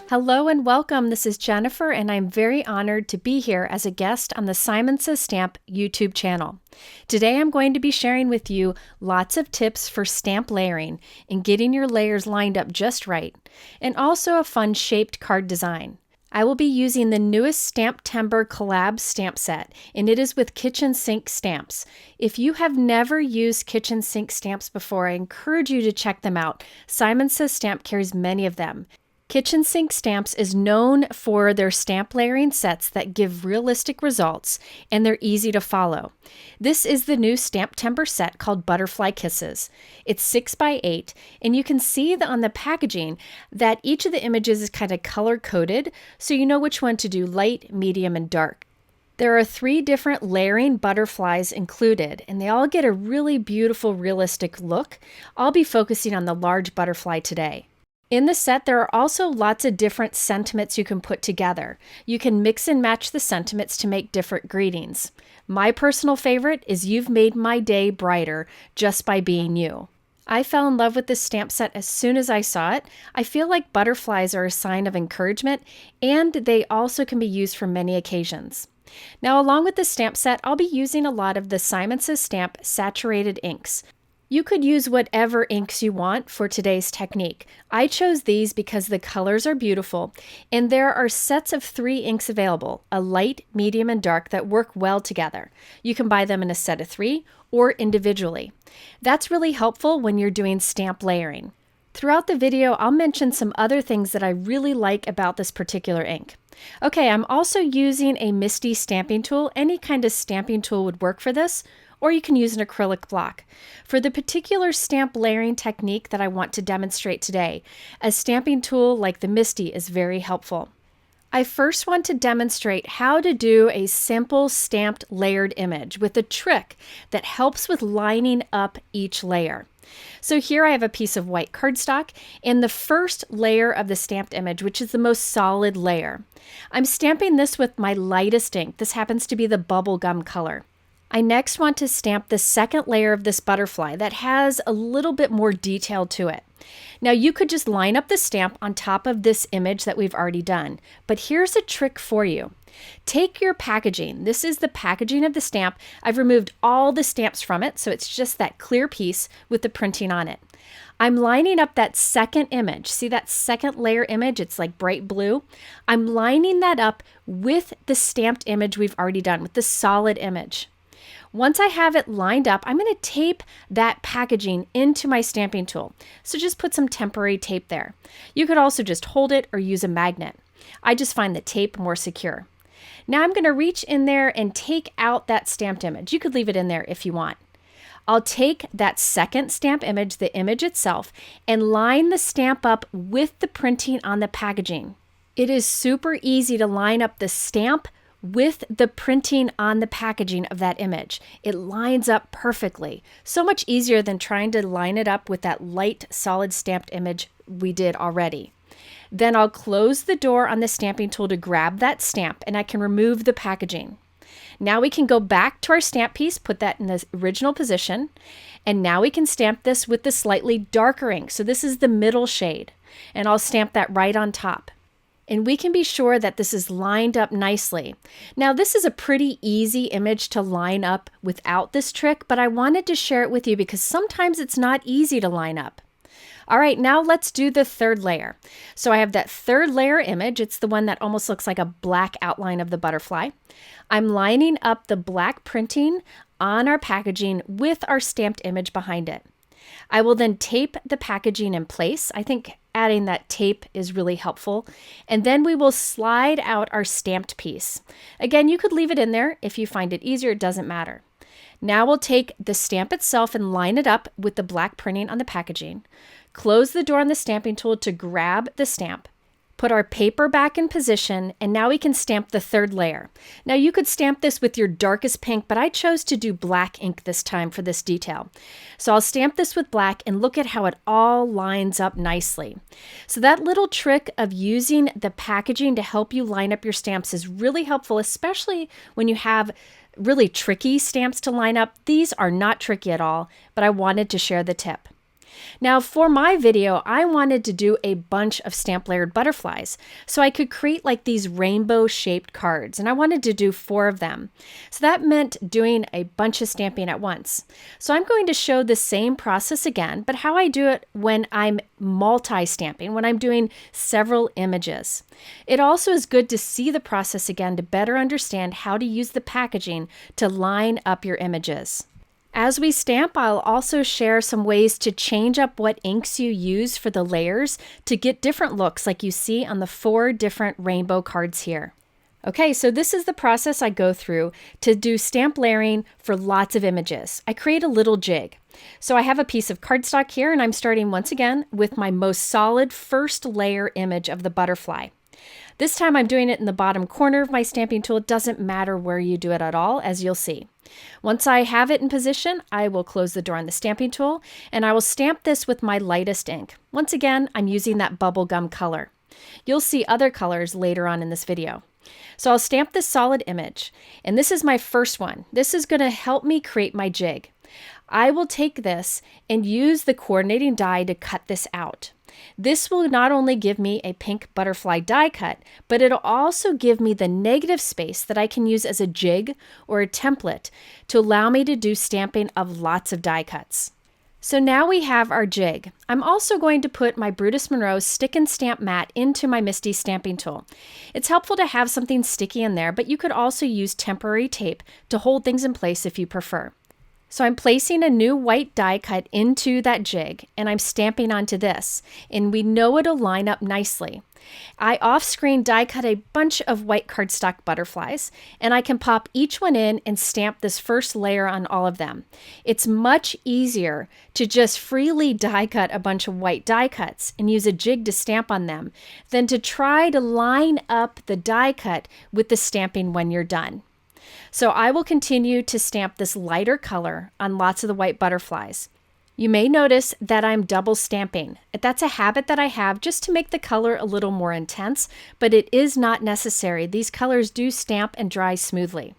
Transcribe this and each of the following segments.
Hello and welcome. This is Jennifer, and I'm very honored to be here as a guest on the Simon Says Stamp YouTube channel. Today I'm going to be sharing with you lots of tips for stamp layering and getting your layers lined up just right, and also a fun shaped card design. I will be using the newest STAMPtember collab stamp set, and it is with kitchen sink stamps. If you have never used kitchen sink stamps before, I encourage you to check them out. Simon Says Stamp carries many of them. Kitchen Sink Stamps is known for their stamp layering sets that give realistic results, and they're easy to follow. This is the new STAMPtember set called Butterfly Kisses. It's 6x8, and you can see on the packaging that each of the images is kind of color-coded, so you know which one to do: light, medium, and dark. There are 3 different layering butterflies included, and they all get a really beautiful, realistic look. I'll be focusing on the large butterfly today. In the set, there are also lots of different sentiments you can put together. You can mix and match the sentiments to make different greetings. My personal favorite is "You've made my day brighter just by being you." I fell in love with this stamp set as soon as I saw it. I feel like butterflies are a sign of encouragement, and they also can be used for many occasions. Now, along with this stamp set, I'll be using a lot of the Simon Says Stamp saturated inks. You could use whatever inks you want for today's technique. I chose these because the colors are beautiful, and there are sets of 3 inks available, a light, medium, and dark, that work well together. You can buy them in a set of 3 or individually. That's really helpful when you're doing stamp layering. Throughout the video, I'll mention some other things that I really like about this particular ink. Okay, I'm also using a MISTI stamping tool. Any kind of stamping tool would work for this, or you can use an acrylic block. For the particular stamp layering technique that I want to demonstrate today, a stamping tool like the MISTI is very helpful. I first want to demonstrate how to do a simple stamped layered image with a trick that helps with lining up each layer. So here I have a piece of white cardstock and the first layer of the stamped image, which is the most solid layer. I'm stamping this with my lightest ink. This happens to be the bubblegum color. I next want to stamp the second layer of this butterfly that has a little bit more detail to it. Now you could just line up the stamp on top of this image that we've already done, but here's a trick for you. Take your packaging. This is the packaging of the stamp. I've removed all the stamps from it, so it's just that clear piece with the printing on it. I'm lining up that second image. See that second layer image? It's like bright blue. I'm lining that up with the stamped image we've already done, with the solid image. Once I have it lined up, I'm going to tape that packaging into my stamping tool. So just put some temporary tape there. You could also just hold it or use a magnet. I just find the tape more secure. Now I'm going to reach in there and take out that stamped image. You could leave it in there if you want. I'll take that second stamp image, the image itself, and line the stamp up with the printing on the packaging. It is super easy to line up the stamp with the printing on the packaging of that image. It lines up perfectly. So much easier than trying to line it up with that light, solid stamped image we did already. Then I'll close the door on the stamping tool to grab that stamp, and I can remove the packaging. Now we can go back to our stamp piece, put that in the original position, and now we can stamp this with the slightly darker ink. So this is the middle shade, and I'll stamp that right on top. And we can be sure that this is lined up nicely. Now this is a pretty easy image to line up without this trick, but I wanted to share it with you because sometimes it's not easy to line up. All right, now let's do the third layer. So I have that third layer image. It's the one that almost looks like a black outline of the butterfly. I'm lining up the black printing on our packaging with our stamped image behind it. I will then tape the packaging in place. I think adding that tape is really helpful. And then we will slide out our stamped piece. Again, you could leave it in there if you find it easier, it doesn't matter. Now we'll take the stamp itself and line it up with the black printing on the packaging. Close the door on the stamping tool to grab the stamp. Put our paper back in position, and now we can stamp the third layer. Now you could stamp this with your darkest pink, but I chose to do black ink this time for this detail. So I'll stamp this with black and look at how it all lines up nicely. So that little trick of using the packaging to help you line up your stamps is really helpful, especially when you have really tricky stamps to line up. These are not tricky at all, but I wanted to share the tip. Now for my video, I wanted to do a bunch of stamp layered butterflies so I could create like these rainbow shaped cards, and I wanted to do 4 of them. So that meant doing a bunch of stamping at once. So I'm going to show the same process again, but how I do it when I'm multi-stamping, when I'm doing several images. It also is good to see the process again to better understand how to use the packaging to line up your images. As we stamp, I'll also share some ways to change up what inks you use for the layers to get different looks like you see on the 4 different rainbow cards here. Okay, so this is the process I go through to do stamp layering for lots of images. I create a little jig. So I have a piece of cardstock here, and I'm starting once again with my most solid first layer image of the butterfly. This time I'm doing it in the bottom corner of my stamping tool. It doesn't matter where you do it at all, as you'll see. Once I have it in position, I will close the door on the stamping tool, and I will stamp this with my lightest ink. Once again, I'm using that bubblegum color. You'll see other colors later on in this video. So I'll stamp this solid image, and this is my first one. This is going to help me create my jig. I will take this and use the coordinating die to cut this out. This will not only give me a pink butterfly die cut, but it'll also give me the negative space that I can use as a jig or a template to allow me to do stamping of lots of die cuts. So now we have our jig. I'm also going to put my Brutus Monroe stick and stamp mat into my MISTI stamping tool. It's helpful to have something sticky in there, but you could also use temporary tape to hold things in place if you prefer. So I'm placing a new white die cut into that jig, and I'm stamping onto this, and we know it'll line up nicely. I off-screen die cut a bunch of white cardstock butterflies, and I can pop each one in and stamp this first layer on all of them. It's much easier to just freely die cut a bunch of white die cuts and use a jig to stamp on them than to try to line up the die cut with the stamping when you're done. So I will continue to stamp this lighter color on lots of the white butterflies. You may notice that I'm double stamping. That's a habit that I have just to make the color a little more intense, but it is not necessary. These colors do stamp and dry smoothly.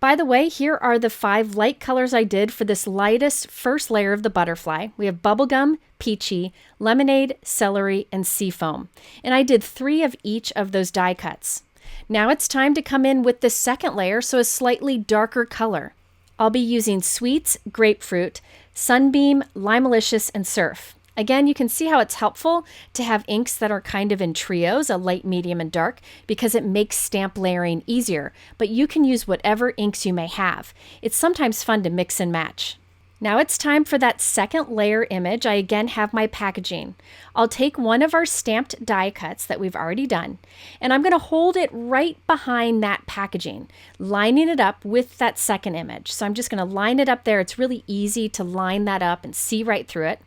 By the way, here are the 5 light colors I did for this lightest first layer of the butterfly. We have bubblegum, peachy, lemonade, celery, and seafoam. And I did 3 of each of those die cuts. Now it's time to come in with the second layer, so a slightly darker color. I'll be using Sweets, Grapefruit, Sunbeam, Limelicious, and Surf. Again, you can see how it's helpful to have inks that are kind of in trios, a light, medium, and dark, because it makes stamp layering easier, but you can use whatever inks you may have. It's sometimes fun to mix and match. Now it's time for that second layer image. I again have my packaging. I'll take one of our stamped die cuts that we've already done, and I'm going to hold it right behind that packaging, lining it up with that second image. So I'm just going to line it up there. It's really easy to line that up and see right through it.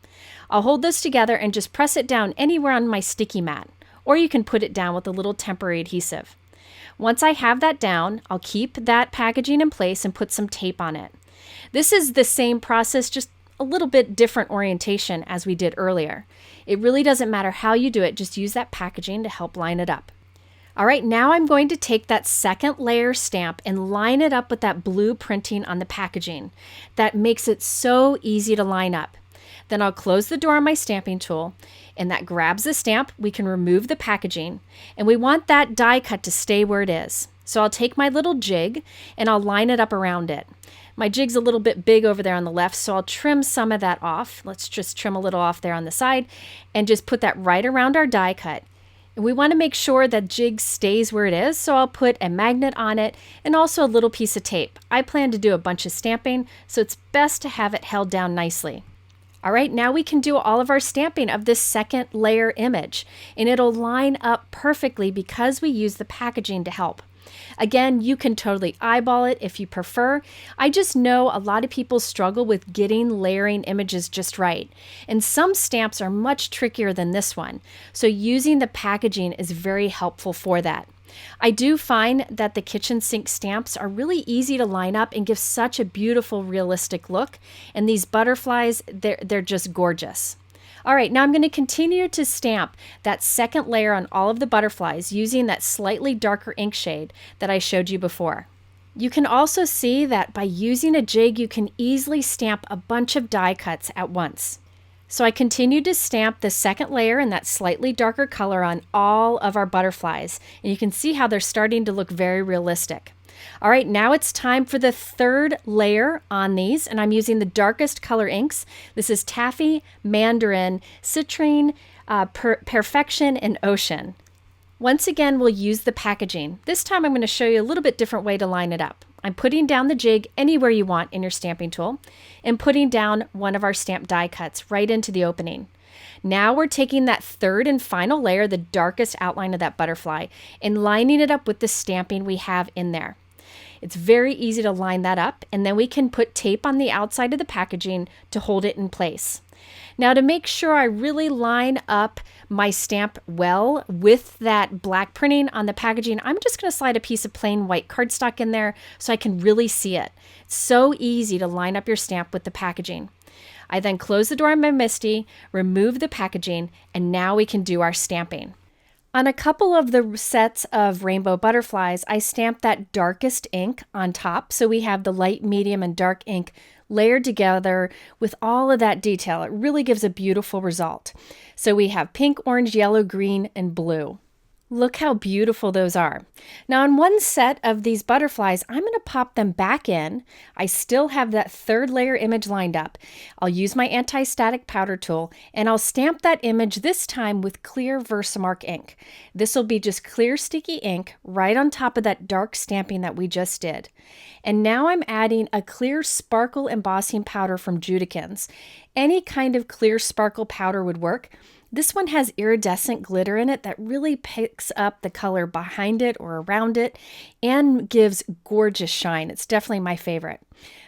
I'll hold this together and just press it down anywhere on my sticky mat, or you can put it down with a little temporary adhesive. Once I have that down, I'll keep that packaging in place and put some tape on it. This is the same process, just a little bit different orientation as we did earlier. It really doesn't matter how you do it, just use that packaging to help line it up. All right, now I'm going to take that second layer stamp and line it up with that blue printing on the packaging. That makes it so easy to line up. Then I'll close the door on my stamping tool, and that grabs the stamp. We can remove the packaging, and we want that die cut to stay where it is. So I'll take my little jig and I'll line it up around it. My jig's a little bit big over there on the left, so I'll trim some of that off. Let's just trim a little off there on the side and just put that right around our die cut. And we want to make sure that jig stays where it is, so I'll put a magnet on it and also a little piece of tape. I plan to do a bunch of stamping, so it's best to have it held down nicely. All right, now we can do all of our stamping of this second layer image, and it'll line up perfectly because we use the packaging to help. Again, you can totally eyeball it if you prefer. I just know a lot of people struggle with getting layering images just right, and some stamps are much trickier than this one, so using the packaging is very helpful for that. I do find that the kitchen sink stamps are really easy to line up and give such a beautiful, realistic look, and these butterflies, they're just gorgeous. All right, now I'm going to continue to stamp that second layer on all of the butterflies using that slightly darker ink shade that I showed you before. You can also see that by using a jig, you can easily stamp a bunch of die cuts at once. So I continued to stamp the second layer in that slightly darker color on all of our butterflies. And you can see how they're starting to look very realistic. All right, now it's time for the third layer on these, and I'm using the darkest color inks. This is Taffy, Mandarin, Citrine, Perfection, and Ocean. Once again, we'll use the packaging. This time I'm going to show you a little bit different way to line it up. I'm putting down the jig anywhere you want in your stamping tool and putting down one of our stamp die cuts right into the opening. Now we're taking that third and final layer, the darkest outline of that butterfly, and lining it up with the stamping we have in there. It's very easy to line that up, and then we can put tape on the outside of the packaging to hold it in place. Now, to make sure I really line up my stamp well with that black printing on the packaging, I'm just going to slide a piece of plain white cardstock in there so I can really see it. It's so easy to line up your stamp with the packaging. I then close the door on my MISTI, remove the packaging, and now we can do our stamping. On a couple of the sets of rainbow butterflies, I stamped that darkest ink on top, so we have the light, medium, and dark ink layered together with all of that detail. It really gives a beautiful result. So we have pink, orange, yellow, green, and blue. Look how beautiful those are. Now on one set of these butterflies, I'm going to pop them back in. I still have that third layer image lined up. I'll use my anti-static powder tool and I'll stamp that image this time with clear Versamark ink. This will be just clear sticky ink right on top of that dark stamping that we just did. And now I'm adding a clear sparkle embossing powder from Judikins. Any kind of clear sparkle powder would work. This one has iridescent glitter in it that really picks up the color behind it or around it and gives gorgeous shine. It's definitely my favorite.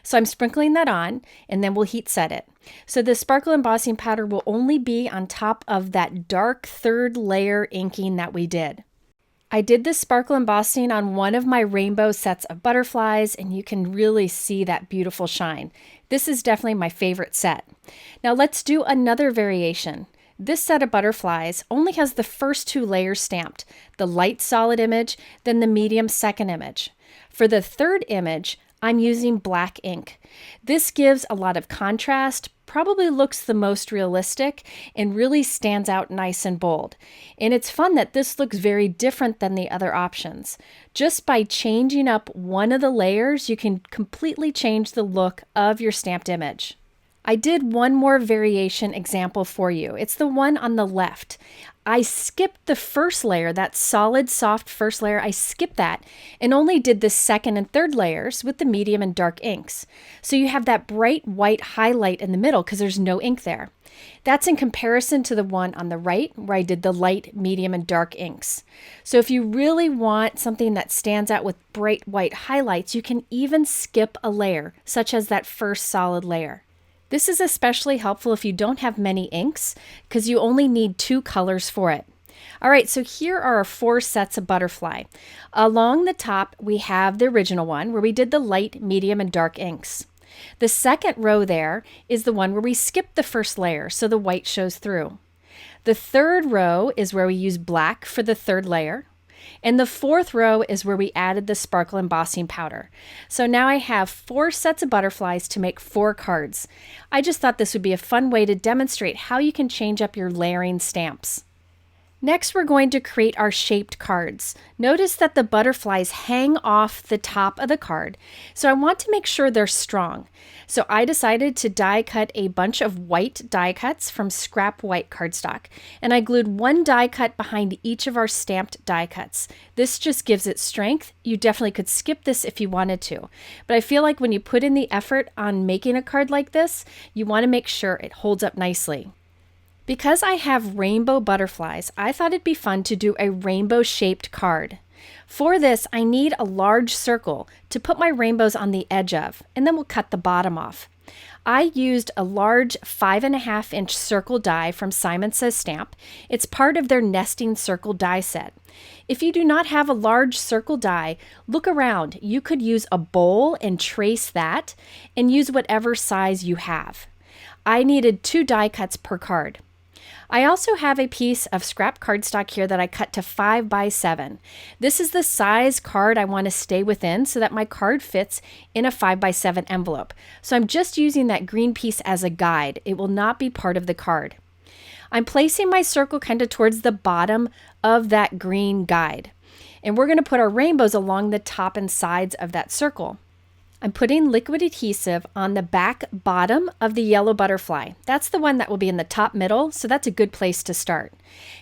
So I'm sprinkling that on and then we'll heat set it. So the sparkle embossing powder will only be on top of that dark third layer inking that we did. I did this sparkle embossing on one of my rainbow sets of butterflies and you can really see that beautiful shine. This is definitely my favorite set. Now let's do another variation. This set of butterflies only has the first two layers stamped, the light solid image, then the medium second image. For the third image, I'm using black ink. This gives a lot of contrast, probably looks the most realistic, and really stands out nice and bold. And it's fun that this looks very different than the other options. Just by changing up one of the layers, you can completely change the look of your stamped image. I did one more variation example for you. It's the one on the left. I skipped the first layer, that solid, soft first layer. I skipped that and only did the second and third layers with the medium and dark inks. So you have that bright white highlight in the middle because there's no ink there. That's in comparison to the one on the right where I did the light, medium, and dark inks. So if you really want something that stands out with bright white highlights, you can even skip a layer, such as that first solid layer. This is especially helpful if you don't have many inks because you only need 2 colors for it. All right, so here are our 4 sets of butterfly. Along the top, we have the original one where we did the light, medium, and dark inks. The second row there is the one where we skipped the first layer so the white shows through. The third row is where we use black for the third layer. And the fourth row is where we added the sparkle embossing powder. So now I have 4 sets of butterflies to make 4 cards. I just thought this would be a fun way to demonstrate how you can change up your layering stamps. Next, we're going to create our shaped cards. Notice that the butterflies hang off the top of the card, so I want to make sure they're strong. So I decided to die cut a bunch of white die cuts from scrap white cardstock, and I glued 1 die cut behind each of our stamped die cuts. This just gives it strength. You definitely could skip this if you wanted to, but I feel like when you put in the effort on making a card like this, you want to make sure it holds up nicely. Because I have rainbow butterflies, I thought it'd be fun to do a rainbow-shaped card. For this, I need a large circle to put my rainbows on the edge of, and then we'll cut the bottom off. I used a large 5.5-inch circle die from Simon Says Stamp. It's part of their nesting circle die set. If you do not have a large circle die, look around. You could use a bowl and trace that, and use whatever size you have. I needed 2 die cuts per card. I also have a piece of scrap cardstock here that I cut to 5 by 7. This is the size card I want to stay within so that my card fits in a 5 by 7 envelope. So I'm just using that green piece as a guide. It will not be part of the card. I'm placing my circle kind of towards the bottom of that green guide. And we're going to put our rainbows along the top and sides of that circle. I'm putting liquid adhesive on the back bottom of the yellow butterfly. That's the one that will be in the top middle, so that's a good place to start.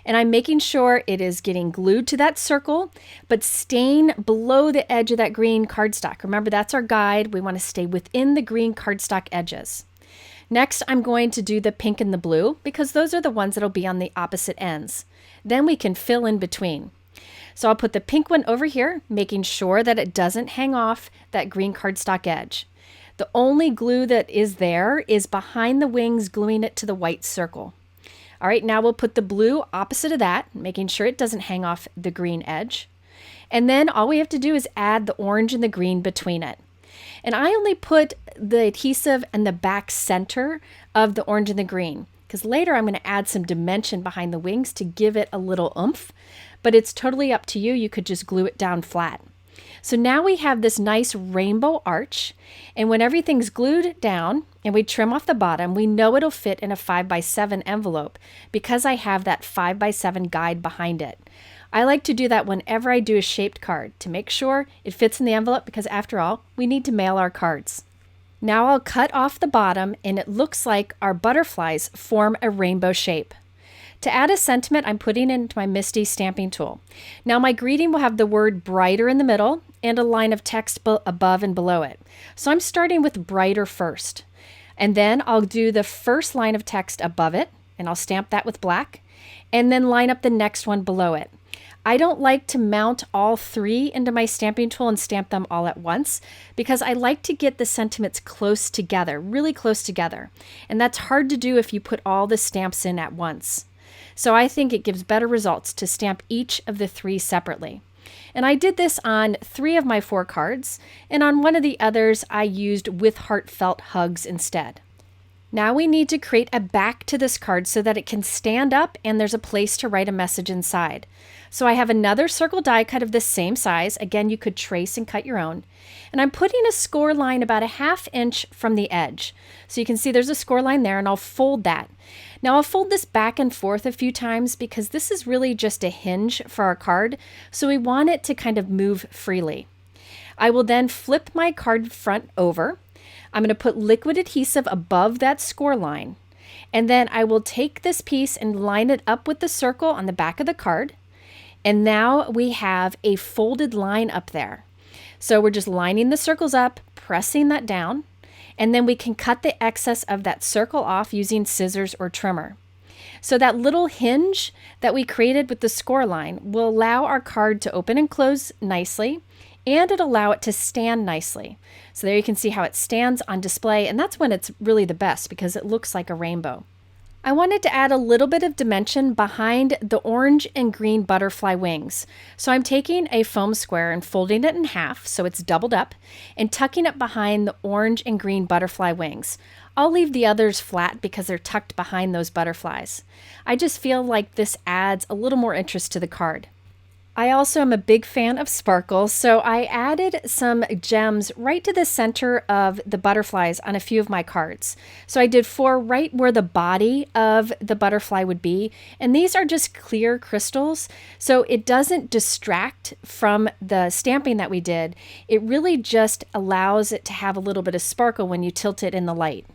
And I'm making sure it is getting glued to that circle, but staying below the edge of that green cardstock. Remember, that's our guide. We want to stay within the green cardstock edges. Next, I'm going to do the pink and the blue because those are the ones that will be on the opposite ends. Then we can fill in between. So I'll put the pink one over here, making sure that it doesn't hang off that green cardstock edge. The only glue that is there is behind the wings, gluing it to the white circle. All right, now we'll put the blue opposite of that, making sure it doesn't hang off the green edge. And then all we have to do is add the orange and the green between it. And I only put the adhesive in the back center of the orange and the green, because later I'm going to add some dimension behind the wings to give it a little oomph. But it's totally up to you. You could just glue it down flat. So now we have this nice rainbow arch, and when everything's glued down and we trim off the bottom, we know it'll fit in a 5 by 7 envelope because I have that 5 by 7 guide behind it. I like to do that whenever I do a shaped card to make sure it fits in the envelope because after all, we need to mail our cards. Now I'll cut off the bottom and it looks like our butterflies form a rainbow shape. To add a sentiment, I'm putting it into my MISTI stamping tool. Now my greeting will have the word brighter in the middle and a line of text above and below it. So I'm starting with brighter first. And then I'll do the first line of text above it, and I'll stamp that with black, and then line up the next one below it. I don't like to mount all three into my stamping tool and stamp them all at once because I like to get the sentiments close together, really close together. And that's hard to do if you put all the stamps in at once. So I think it gives better results to stamp each of the three separately. And I did this on 3 of my 4 cards, and on one of the others I used with heartfelt hugs instead. Now we need to create a back to this card so that it can stand up and there's a place to write a message inside. So I have another circle die cut of the same size. Again, you could trace and cut your own. And I'm putting a score line about a 1/2 inch from the edge. So you can see there's a score line there, and I'll fold that. Now I'll fold this back and forth a few times because this is really just a hinge for our card. So we want it to kind of move freely. I will then flip my card front over. I'm going to put liquid adhesive above that score line. And then I will take this piece and line it up with the circle on the back of the card. And now we have a folded line up there. So we're just lining the circles up, pressing that down, and then we can cut the excess of that circle off using scissors or trimmer. So that little hinge that we created with the score line will allow our card to open and close nicely, and it'll allow it to stand nicely. So there you can see how it stands on display, and that's when it's really the best because it looks like a rainbow. I wanted to add a little bit of dimension behind the orange and green butterfly wings. So I'm taking a foam square and folding it in half so it's doubled up and tucking it behind the orange and green butterfly wings. I'll leave the others flat because they're tucked behind those butterflies. I just feel like this adds a little more interest to the card. I also am a big fan of sparkles, so I added some gems right to the center of the butterflies on a few of my cards. So I did 4 right where the body of the butterfly would be, and these are just clear crystals, so it doesn't distract from the stamping that we did. It really just allows it to have a little bit of sparkle when you tilt it in the light.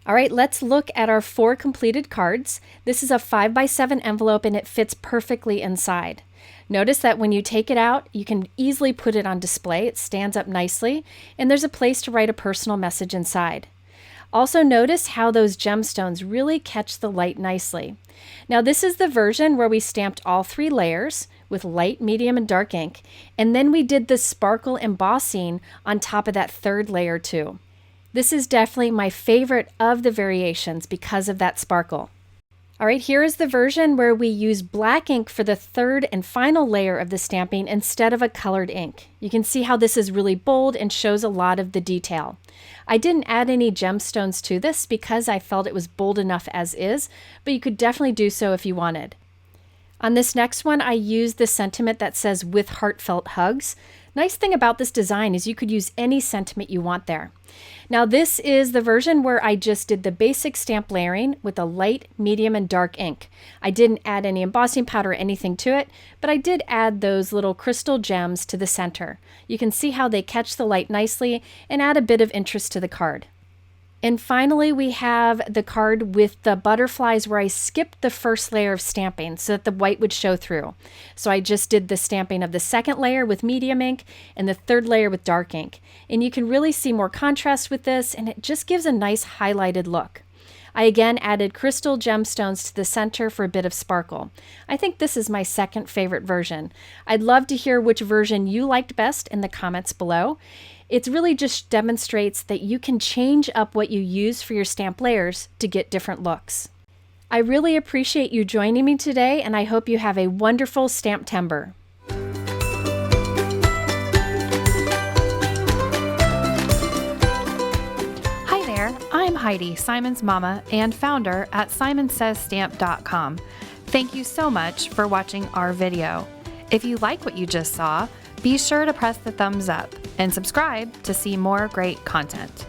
All right, let's look at our 4 completed cards. This is a 5 by 7 envelope and it fits perfectly inside. Notice that when you take it out, you can easily put it on display. It stands up nicely, and there's a place to write a personal message inside. Also notice how those gemstones really catch the light nicely. Now this is the version where we stamped all 3 layers with light, medium, and dark ink, and then we did the sparkle embossing on top of that 3rd layer too. This is definitely my favorite of the variations because of that sparkle. All right, here is the version where we use black ink for the third and final layer of the stamping instead of a colored ink. You can see how this is really bold and shows a lot of the detail. I didn't add any gemstones to this because I felt it was bold enough as is, but you could definitely do so if you wanted. On this next one, I used the sentiment that says "with heartfelt hugs." Nice thing about this design is you could use any sentiment you want there. Now this is the version where I just did the basic stamp layering with a light, medium, and dark ink. I didn't add any embossing powder or anything to it, but I did add those little crystal gems to the center. You can see how they catch the light nicely and add a bit of interest to the card. And finally, we have the card with the butterflies where I skipped the first layer of stamping so that the white would show through. So I just did the stamping of the second layer with medium ink and the third layer with dark ink. And you can really see more contrast with this, and it just gives a nice highlighted look. I again added crystal gemstones to the center for a bit of sparkle. I think this is my second favorite version. I'd love to hear which version you liked best in the comments below. It really just demonstrates that you can change up what you use for your stamp layers to get different looks. I really appreciate you joining me today, and I hope you have a wonderful STAMPtember. Hi there, I'm Heidi, Simon's mama and founder at simonsaysstamp.com. Thank you so much for watching our video. If you like what you just saw, be sure to press the thumbs up and subscribe to see more great content.